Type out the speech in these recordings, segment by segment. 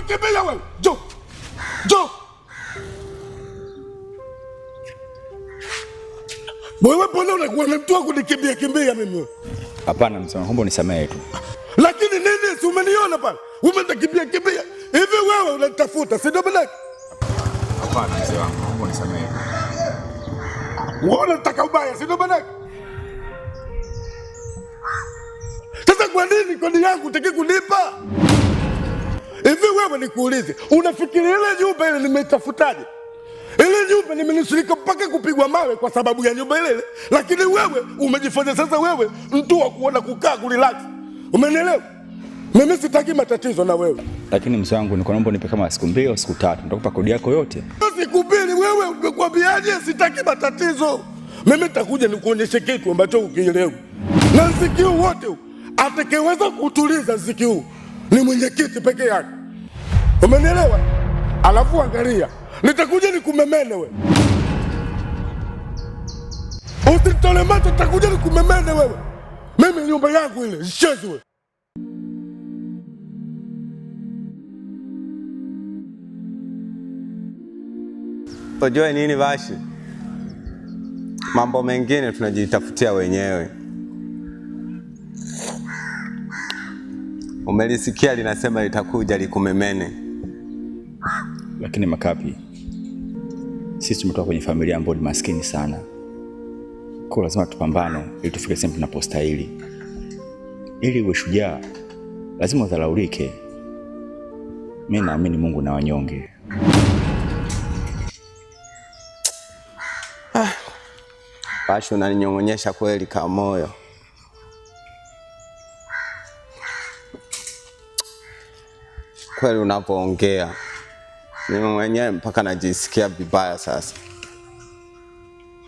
kunikimbia wewe? Jo. Wewe mbona unakuwa na mtu wa kunikimbia mimi? Hapana mzee wangu, mbona nisamehe tu. Lakini nini, si umeniona pale? Umenikimbia. Hivi wewe unanitafuta, si ndio bwana? Hapana mzee wangu, mbona nisamehe. Wewe unataka ubaya, si ndio bwana? Sasa kwa nini kodi yangu utaki kunipa? Hivi wewe nikuulize, unafikiri ile nyumba ile nimetafutaje? Ile nyumba nimenusurika mpaka kupigwa mawe kwa sababu ya nyumba ile. Lakini wewe umejifanya sasa wewe mtu wa kuona kukaa kurelax. Umenielewa? Mimi sitaki matatizo na wewe. Lakini mzee wangu niko naomba nipe kama siku 2 au siku 3 nitakupa kodi yako yote. Siku 2 wewe umekwambiaje sitaki matatizo? Mimi nitakuja nikuonyeshe kitu ambacho ukielewi. Na mziki wote atakayeweza kutuliza mziki huu ni mwenyekiti peke yake. Umenielewa? Alafu angalia, nitakuja nikumemene wewe. Usitole macho, nitakuja nikumemene wewe. Mimi nyumba yangu ile ishezwe. Unajua nini Bashi? Mambo mengine tunajitafutia wenyewe. Umelisikia linasema litakuja likumemene. Lakini Makapi, sisi tumetoka kwenye familia ambayo ni maskini sana. Kwa lazima tupambane ili tufike sehemu tunapostahili. Ili uwe shujaa, lazima udhalaulike. Mimi naamini Mungu na wanyonge. Bashi, unaninyong'onyesha kweli kama moyo. Kweli unapoongea mimi mwenyewe mpaka najisikia vibaya sasa.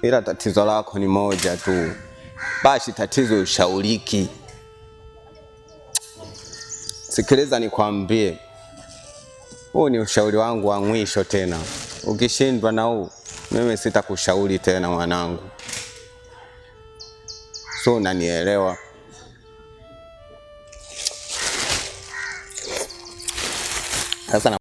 Ila tatizo lako ni moja tu. Bashi, tatizo ushauriki. Sikiliza nikwambie. Huu ni ushauri wangu wa mwisho tena. Ukishindwa na huu, mimi sitakushauri tena mwanangu. So unanielewa? Sasa